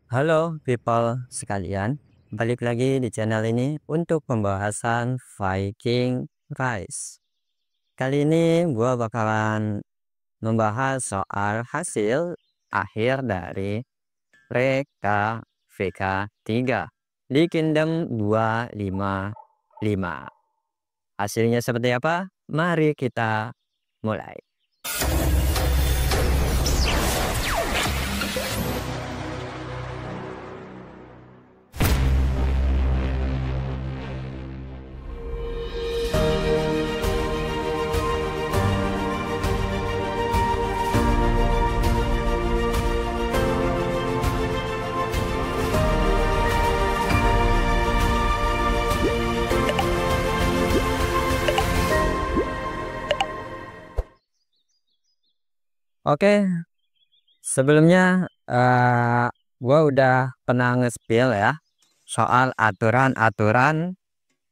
Halo people sekalian, balik lagi di channel ini untuk pembahasan Viking Rise. Kali ini gua bakalan membahas soal hasil akhir dari PKVK 3 di Kingdom 255. Hasilnya seperti apa? Mari kita mulai. Oke, sebelumnya gua udah pernah nge-spill ya soal aturan-aturan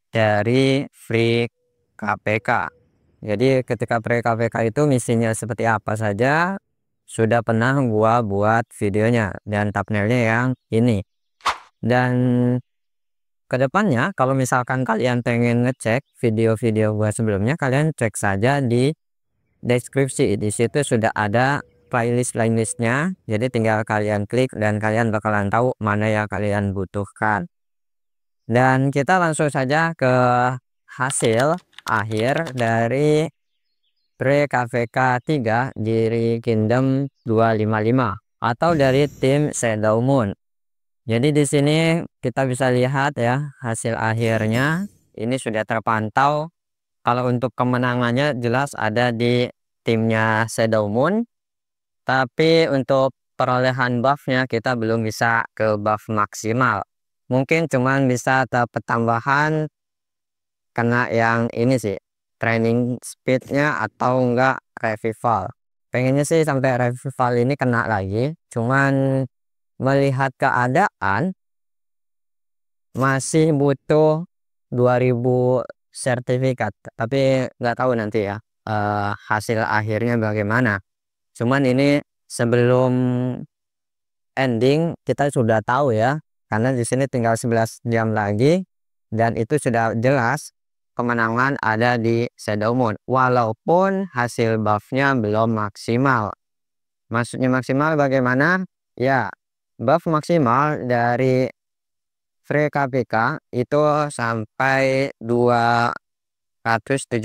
dari Free KPK. Jadi ketika Free KPK itu misinya seperti apa saja sudah pernah gua buat videonya dan thumbnailnya yang ini. Dan kedepannya kalau misalkan kalian pengen ngecek video-video gua sebelumnya, kalian cek saja di deskripsi. Di situ sudah ada playlistnya, jadi tinggal kalian klik dan kalian bakalan tahu mana yang kalian butuhkan. Dan kita langsung saja ke hasil akhir dari PKVK 3 di Kingdom 255 atau dari tim Shadow Moon. Jadi di sini kita bisa lihat ya hasil akhirnya ini sudah terpantau. Kalau untuk kemenangannya jelas ada di timnya Shadow Moon, tapi untuk perolehan buffnya kita belum bisa ke buff maksimal. Mungkin cuman bisa dapat tambahan kena yang ini sih, training speednya atau enggak revival. Pengennya sih sampai revival ini kena lagi, cuman melihat keadaan masih butuh 2000 sertifikat, tapi nggak tahu nanti ya hasil akhirnya bagaimana. Cuman ini sebelum ending kita sudah tahu ya, karena di sini tinggal 11 jam lagi dan itu sudah jelas kemenangan ada di Shadow Moon walaupun hasil buffnya belum maksimal. Maksudnya maksimal bagaimana ya? Buff maksimal dari Free KPK itu sampai 275.000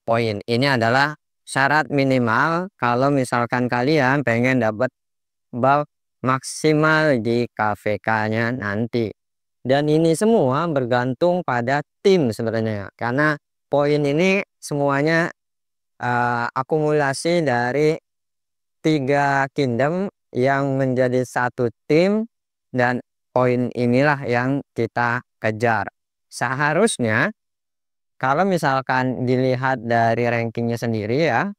poin. Ini adalah syarat minimal kalau misalkan kalian pengen dapat buff maksimal di KVK-nya nanti. Dan ini semua bergantung pada tim sebenarnya, karena poin ini semuanya akumulasi dari 3 kingdom yang menjadi satu tim, dan poin inilah yang kita kejar. Seharusnya kalau misalkan dilihat dari rankingnya sendiri ya,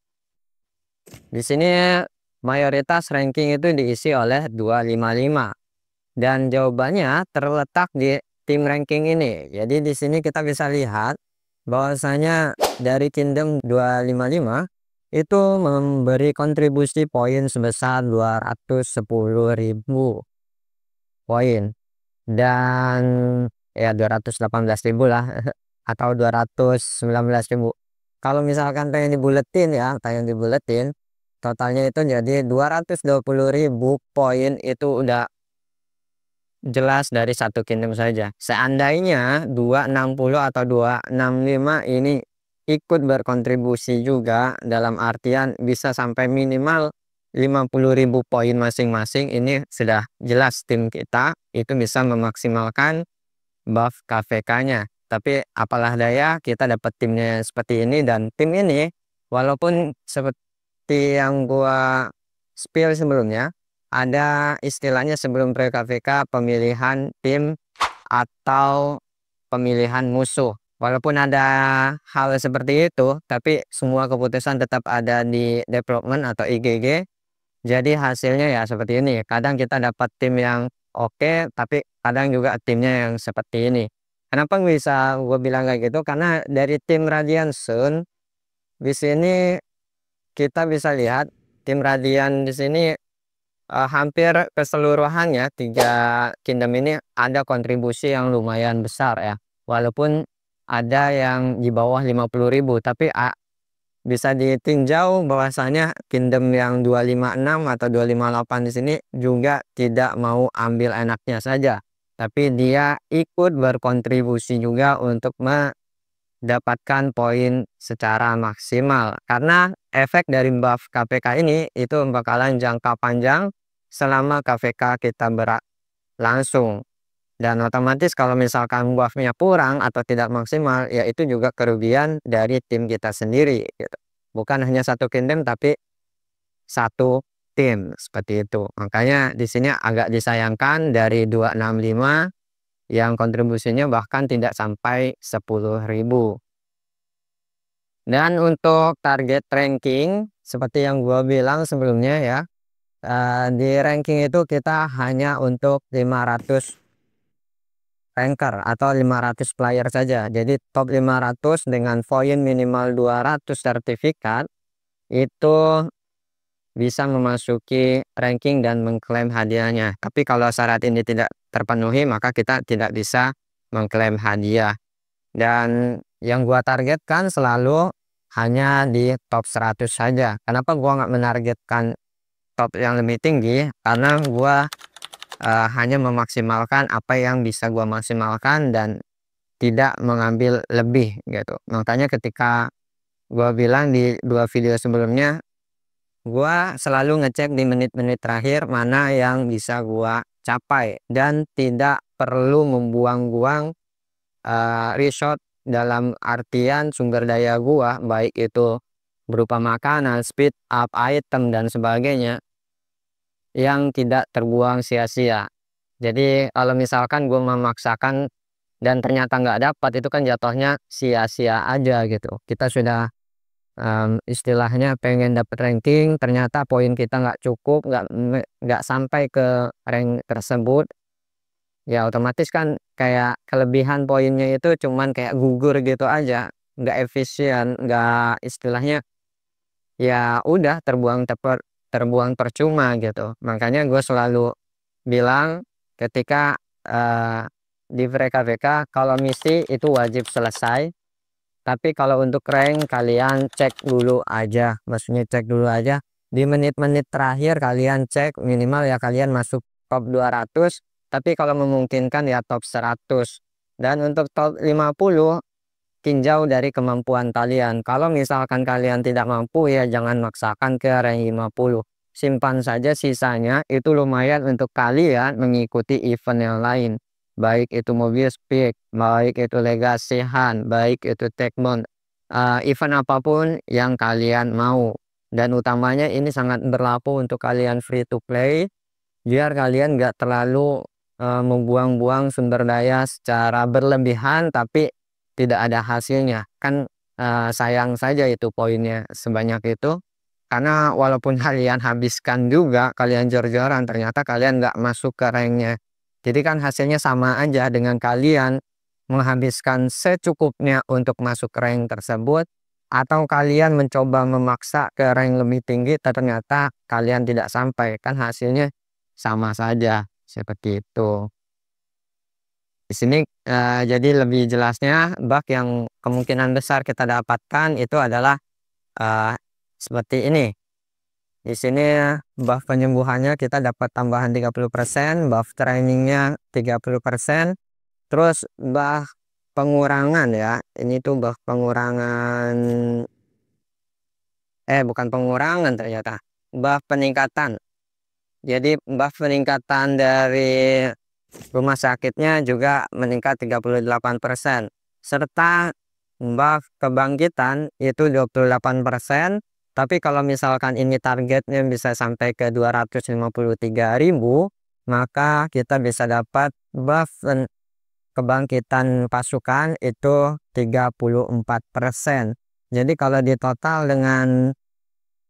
di sini mayoritas ranking itu diisi oleh 255 dan jawabannya terletak di tim ranking ini. Jadi di sini kita bisa lihat bahwasanya dari Kingdom 255 itu memberi kontribusi poin sebesar 210.000 poin dan ya 218.000 lah atau 219.000. Kalau misalkan pengen dibuletin ya, totalnya itu jadi 220.000 poin. Itu udah jelas dari satu kingdom saja. Seandainya 260 atau 265 ini ikut berkontribusi juga, dalam artian bisa sampai minimal 50.000 poin masing-masing, ini sudah jelas tim kita itu bisa memaksimalkan buff KVK-nya. Tapi apalah daya, kita dapat timnya seperti ini, dan tim ini walaupun seperti yang gua spill sebelumnya, ada istilahnya sebelum PKVK pemilihan tim atau pemilihan musuh. Walaupun ada hal seperti itu, tapi semua keputusan tetap ada di development atau IGG. Jadi hasilnya ya seperti ini. Kadang kita dapat tim yang oke, tapi kadang juga timnya yang seperti ini. Kenapa bisa gue bilang kayak gitu? Karena dari tim Radiant Sun di sini kita bisa lihat tim Radiant di sini hampir keseluruhannya 3 kingdom ini ada kontribusi yang lumayan besar ya. Walaupun ada yang di bawah 50.000, tapi bisa ditinjau bahwasanya kingdom yang 256 atau 258 di sini juga tidak mau ambil enaknya saja, tapi dia ikut berkontribusi juga untuk mendapatkan poin secara maksimal. Karena efek dari buff KPK ini itu bakalan jangka panjang selama KPK kita berlangsung, dan otomatis kalau misalkan buffnya kurang atau tidak maksimal, ya itu juga kerugian dari tim kita sendiri gitu. Bukan hanya satu kingdom tapi satu tim, seperti itu. Makanya di sini agak disayangkan dari 265 yang kontribusinya bahkan tidak sampai 10.000. Dan untuk target ranking seperti yang gua bilang sebelumnya ya, di ranking itu kita hanya untuk 500 ranker atau 500 player saja. Jadi top 500 dengan poin minimal 200 sertifikat itu bisa memasuki ranking dan mengklaim hadiahnya. Tapi kalau syarat ini tidak terpenuhi, maka kita tidak bisa mengklaim hadiah. Dan yang gua targetkan selalu hanya di top 100 saja. Kenapa gua nggak menargetkan top yang lebih tinggi? Karena gua hanya memaksimalkan apa yang bisa gua maksimalkan dan tidak mengambil lebih gitu. Makanya ketika gua bilang di 2 video sebelumnya, gua selalu ngecek di menit-menit terakhir mana yang bisa gua capai dan tidak perlu membuang-buang resource dalam artian sumber daya gua, baik itu berupa makanan, speed up, item dan sebagainya, yang tidak terbuang sia-sia. Jadi kalau misalkan gue memaksakan dan ternyata nggak dapat, itu kan jatuhnya sia-sia aja gitu. Kita sudah istilahnya pengen dapat ranking, ternyata poin kita nggak cukup, nggak sampai ke rank tersebut, ya otomatis kan kayak kelebihan poinnya itu cuman kayak gugur gitu aja, nggak efisien, nggak istilahnya ya udah terbuang percuma gitu. Makanya gue selalu bilang ketika di VK kalau misi itu wajib selesai, tapi kalau untuk rank kalian cek dulu aja, maksudnya cek dulu aja di menit-menit terakhir, kalian cek minimal ya kalian masuk top 200, tapi kalau memungkinkan ya top 100. Dan untuk top 50 tinjau dari kemampuan kalian. Kalau misalkan kalian tidak mampu, ya jangan maksakan ke rank 50. Simpan saja sisanya, itu lumayan untuk kalian mengikuti event yang lain. Baik itu Mobius Peak, baik itu Legacy Hunt, baik itu Techmon. Event apapun yang kalian mau. Dan utamanya ini sangat berlaku untuk kalian free to play, biar kalian nggak terlalu membuang-buang sumber daya secara berlebihan tapi tidak ada hasilnya kan. Sayang saja itu poinnya sebanyak itu, karena walaupun kalian habiskan juga, kalian jor-joran, ternyata kalian nggak masuk ke ranknya. Jadi kan hasilnya sama aja dengan kalian menghabiskan secukupnya untuk masuk ke rank tersebut, atau kalian mencoba memaksa ke rank lebih tinggi ternyata kalian tidak sampai, kan hasilnya sama saja seperti itu. Di sini jadi lebih jelasnya bug yang kemungkinan besar kita dapatkan itu adalah seperti ini. Di sini buff penyembuhannya kita dapat tambahan 30%, buff trainingnya 30%, terus buff pengurangan ya. Ini tuh buff pengurangan, bukan pengurangan ternyata, buff peningkatan. Jadi buff peningkatan dari rumah sakitnya juga meningkat 38%, serta buff kebangkitan itu 28%. Tapi kalau misalkan ini targetnya bisa sampai ke 253.000, maka kita bisa dapat buff kebangkitan pasukan itu 34%. Jadi kalau di total dengan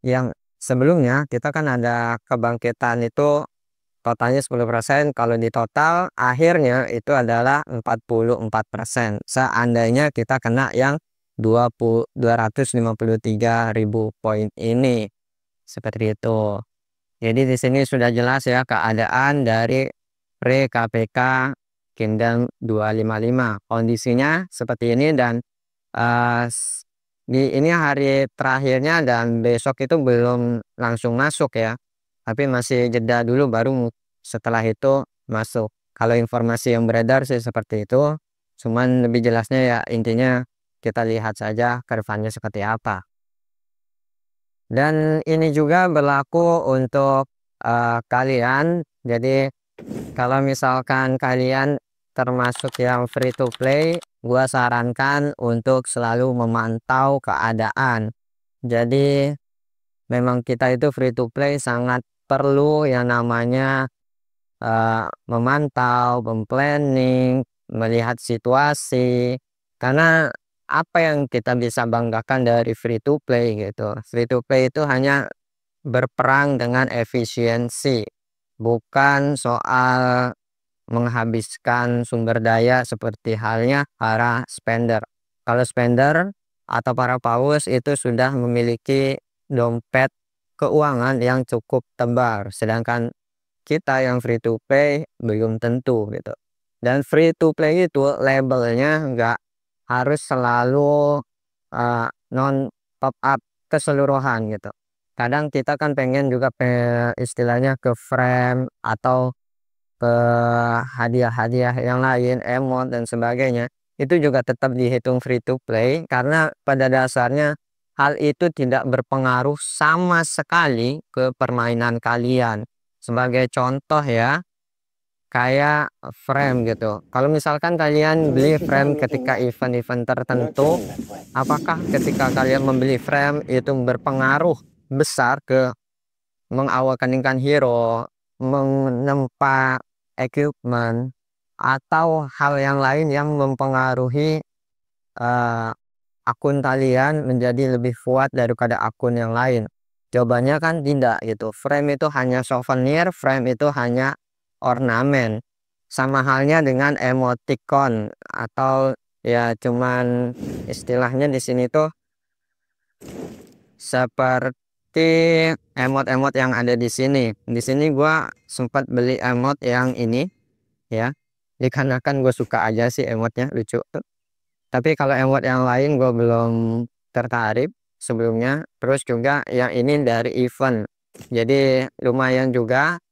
yang sebelumnya, kita kan ada kebangkitan itu totalnya 10%, kalau di total akhirnya itu adalah 44%. Seandainya kita kena yang 253.000 poin ini, seperti itu. Jadi di sini sudah jelas ya keadaan dari Free KPK Kingdom 255. Kondisinya seperti ini dan di ini hari terakhirnya dan besok itu belum langsung masuk ya. Tapi masih jeda dulu baru setelah itu masuk. Kalau informasi yang beredar sih seperti itu. Cuman lebih jelasnya ya intinya kita lihat saja kurvanya seperti apa. Dan ini juga berlaku untuk kalian. Jadi kalau misalkan kalian termasuk yang free to play, gua sarankan untuk selalu memantau keadaan. Jadi memang kita itu free to play sangat perlu yang namanya memantau, memplanning, melihat situasi. Karena apa yang kita bisa banggakan dari free to play gitu. Free to play itu hanya berperang dengan efisiensi, bukan soal menghabiskan sumber daya seperti halnya para spender. Kalau spender atau para paus itu sudah memiliki dompet keuangan yang cukup tebal, sedangkan kita yang free to play belum tentu gitu. Dan free to play itu labelnya nggak harus selalu non top up keseluruhan gitu. Kadang kita kan pengen juga istilahnya ke frame atau ke hadiah-hadiah yang lain, emot dan sebagainya. Itu juga tetap dihitung free to play karena pada dasarnya hal itu tidak berpengaruh sama sekali ke permainan kalian. Sebagai contoh ya, kayak frame gitu. Kalau misalkan kalian beli frame ketika event-event tertentu, apakah ketika kalian membeli frame itu berpengaruh besar ke mengawakeningkan hero, menempa equipment, atau hal yang lain yang mempengaruhi eh, akun kalian menjadi lebih kuat daripada akun yang lain? Jawabannya kan tidak gitu. Frame itu hanya souvenir, frame itu hanya ornamen. Sama halnya dengan emoticon atau ya cuman istilahnya di sini tuh seperti emot-emot yang ada di sini. Di sini gua sempat beli emot yang ini ya. Dikarenakan gue suka aja sih emotnya lucu. Tapi kalau emot yang lain gue belum tertarik sebelumnya. Terus juga yang ini dari event. Jadi lumayan juga.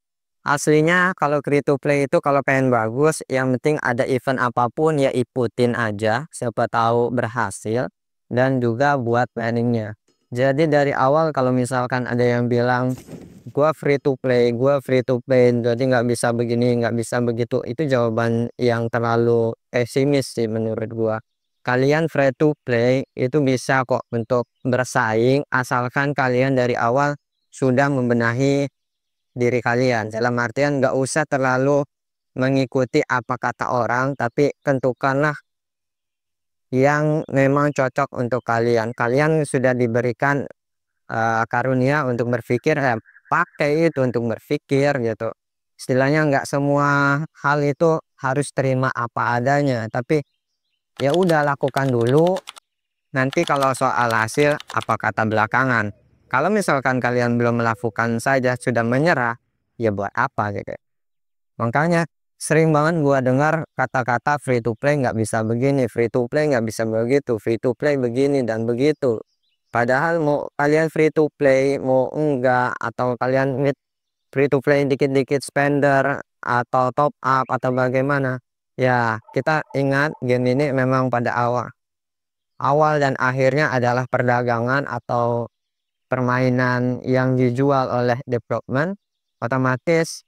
Aslinya kalau free to play itu kalau pengen bagus, yang penting ada event apapun ya ikutin aja. Siapa tahu berhasil. Dan juga buat planningnya. Jadi dari awal kalau misalkan ada yang bilang gua free to play, jadi nggak bisa begini, nggak bisa begitu, itu jawaban yang terlalu pesimis sih menurut gua. Kalian free to play itu bisa kok untuk bersaing asalkan kalian dari awal sudah membenahi diri kalian. Dalam artian nggak usah terlalu mengikuti apa kata orang, tapi tentukanlah yang memang cocok untuk kalian. Kalian sudah diberikan karunia untuk berpikir, pakai itu untuk berpikir gitu. Istilahnya nggak semua hal itu harus terima apa adanya, tapi ya udah lakukan dulu. Nanti kalau soal hasil apa kata belakangan. Kalau misalkan kalian belum melakukan saja sudah menyerah, ya buat apa gitu. Makanya sering banget gua dengar kata-kata free to play nggak bisa begini, free to play nggak bisa begitu, free to play begini dan begitu. Padahal mau kalian free to play mau enggak, atau kalian free to play dikit-dikit spender atau top up atau bagaimana, ya kita ingat game ini memang pada awal dan akhirnya adalah perdagangan atau permainan yang dijual oleh development. Otomatis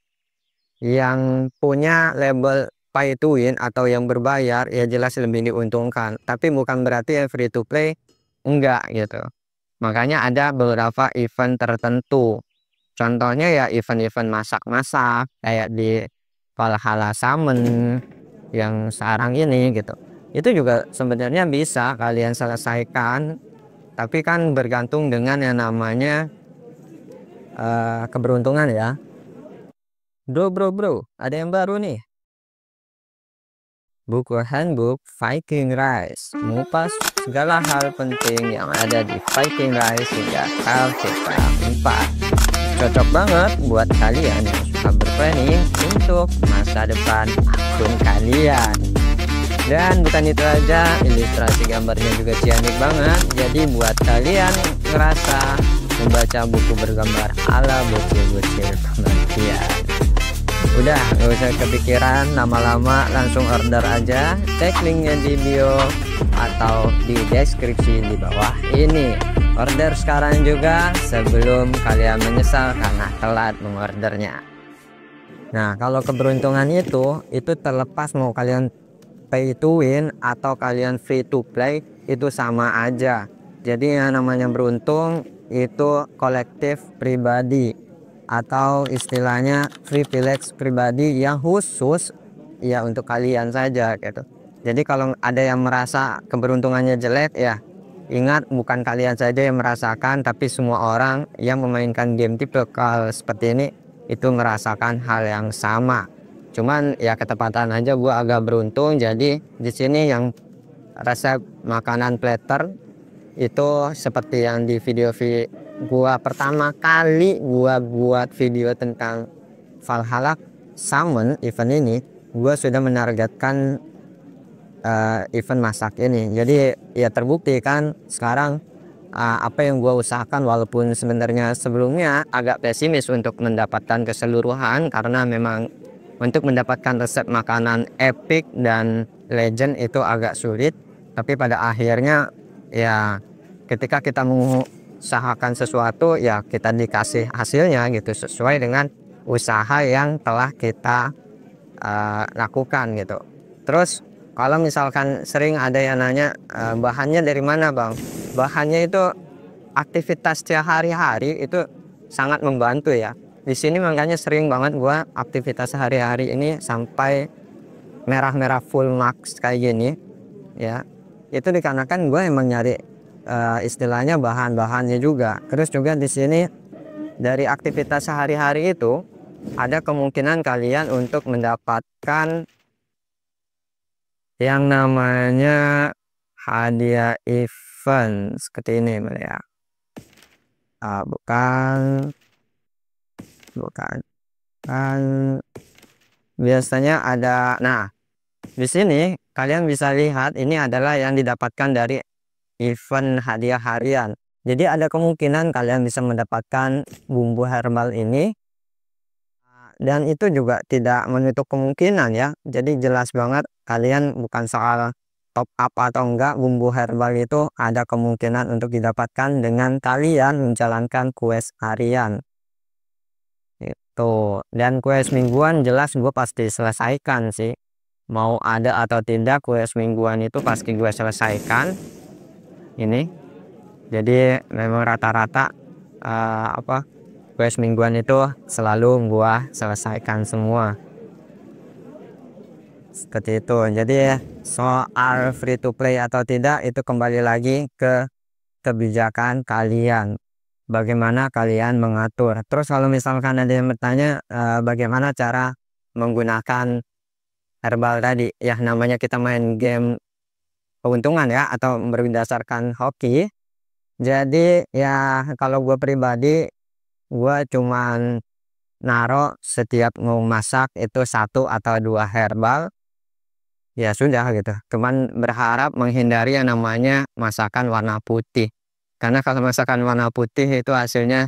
yang punya label pay to win atau yang berbayar ya jelas lebih diuntungkan, tapi bukan berarti yang free to play enggak gitu. Makanya ada beberapa event tertentu, contohnya ya event-event masak-masak kayak di Valhalla Summon yang sekarang ini gitu. Itu juga sebenarnya bisa kalian selesaikan, tapi kan bergantung dengan yang namanya keberuntungan ya. Bro, ada yang baru nih. Buku handbook Viking Rise, mengupas segala hal penting yang ada di Viking Rise hingga LCK 4. cocok banget buat kalian yang suka berplanning untuk masa depan akun kalian. Dan bukan itu aja, ilustrasi gambarnya juga ciamik banget. Jadi buat kalian ngerasa membaca buku bergambar ala bocil-bocil pengertian, udah gak usah kepikiran lama-lama, langsung order aja. Cek linknya di bio atau di deskripsi di bawah ini. Order sekarang juga sebelum kalian menyesal karena telat mengordernya. Nah, kalau keberuntungan itu terlepas mau kalian pay to win atau kalian free to play, itu sama aja. Jadi yang namanya beruntung itu kolektif pribadi atau istilahnya privilege pribadi yang khusus ya untuk kalian saja gitu. Jadi kalau ada yang merasa keberuntungannya jelek, ya ingat, bukan kalian saja yang merasakan, tapi semua orang yang memainkan game tipikal seperti ini itu merasakan hal yang sama. Cuman ya ketepatan aja gua agak beruntung. Jadi di sini yang resep makanan platter itu seperti yang di video gua pertama kali gua buat video tentang Valhalla Summon event ini, gua sudah menargetkan event masak ini. Jadi ya terbukti kan sekarang apa yang gua usahakan, walaupun sebenarnya sebelumnya agak pesimis untuk mendapatkan keseluruhan karena memang untuk mendapatkan resep makanan epic dan legend itu agak sulit, tapi pada akhirnya ya ketika kita mengusahakan sesuatu ya kita dikasih hasilnya gitu sesuai dengan usaha yang telah kita lakukan gitu. Terus kalau misalkan sering ada yang nanya bahannya dari mana bang, bahannya itu aktivitas sehari-hari itu sangat membantu ya. Di sini makanya sering banget gua aktivitas sehari-hari ini sampai merah-merah full max kayak gini ya. Itu dikarenakan gue emang nyari istilahnya bahan-bahannya juga. Terus juga di sini dari aktivitas sehari-hari itu ada kemungkinan kalian untuk mendapatkan yang namanya hadiah event seperti ini ya. Bukan kan biasanya ada. Nah, di sini kalian bisa lihat ini adalah yang didapatkan dari event hadiah harian. Jadi ada kemungkinan kalian bisa mendapatkan bumbu herbal ini, dan itu juga tidak menutup kemungkinan ya. Jadi jelas banget kalian bukan soal top up atau enggak, bumbu herbal itu ada kemungkinan untuk didapatkan dengan kalian menjalankan quest harian itu. Dan quest mingguan jelas gue pasti selesaikan sih, mau ada atau tidak quest mingguan itu pasti gue selesaikan ini. Jadi memang rata-rata quest mingguan itu selalu gue selesaikan semua seperti itu. Jadi soal free to play atau tidak itu kembali lagi ke kebijakan kalian, bagaimana kalian mengatur. Terus kalau misalkan ada yang bertanya bagaimana cara menggunakan herbal tadi, ya namanya kita main game keuntungan ya atau berdasarkan hoki. Jadi ya kalau gue pribadi, gue cuman naro setiap mau masak itu 1 atau 2 herbal ya sudah gitu. Cuman berharap menghindari yang namanya masakan warna putih, karena kalau masakan warna putih itu hasilnya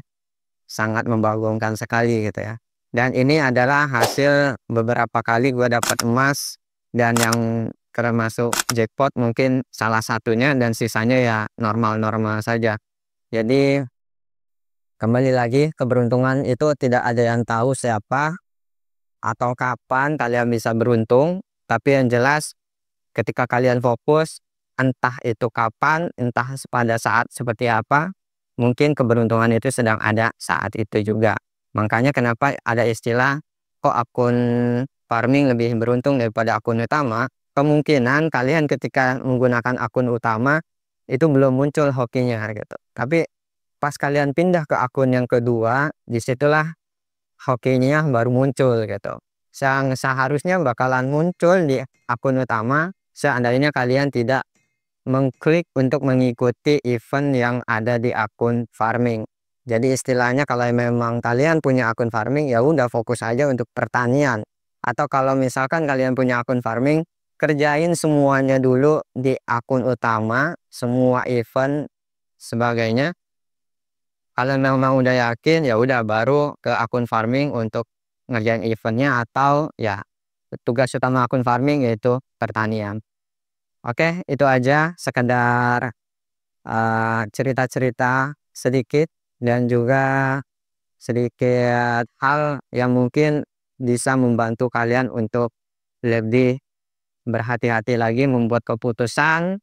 sangat membagongkan sekali gitu ya. Dan ini adalah hasil beberapa kali gue dapat emas, dan yang termasuk jackpot mungkin salah satunya, dan sisanya ya normal-normal saja. Jadi kembali lagi, keberuntungan itu tidak ada yang tahu siapa atau kapan kalian bisa beruntung, tapi yang jelas ketika kalian fokus, entah itu kapan, entah pada saat seperti apa, mungkin keberuntungan itu sedang ada saat itu juga. Makanya kenapa ada istilah kok akun farming lebih beruntung daripada akun utama. Kemungkinan kalian ketika menggunakan akun utama itu belum muncul hokinya gitu, tapi pas kalian pindah ke akun yang kedua, disitulah hokinya baru muncul gitu. Seharusnya bakalan muncul di akun utama seandainya kalian tidak mengklik untuk mengikuti event yang ada di akun farming. Jadi istilahnya kalau memang kalian punya akun farming ya udah fokus aja untuk pertanian. Atau kalau misalkan kalian punya akun farming, kerjain semuanya dulu di akun utama, semua event sebagainya. Kalau memang udah yakin ya udah baru ke akun farming untuk ngerjain eventnya atau ya tugas utama akun farming yaitu pertanian. Oke, itu aja sekedar cerita-cerita sedikit dan juga sedikit hal yang mungkin bisa membantu kalian untuk lebih berhati-hati lagi membuat keputusan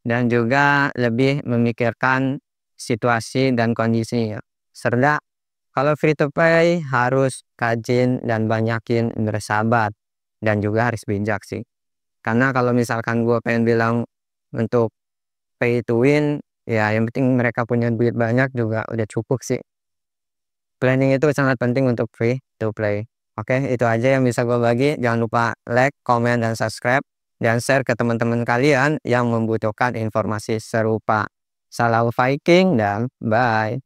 dan juga lebih memikirkan situasi dan kondisi. Serta kalau free to play harus rajin dan banyakin bersahabat dan juga harus bijak sih. Karena kalau misalkan gue pengen bilang untuk pay to win, ya yang penting mereka punya duit banyak juga udah cukup sih. Planning itu sangat penting untuk free to play. Oke, itu aja yang bisa gue bagi. Jangan lupa like, comment, dan subscribe. Dan share ke teman-teman kalian yang membutuhkan informasi serupa. Salam Viking dan bye.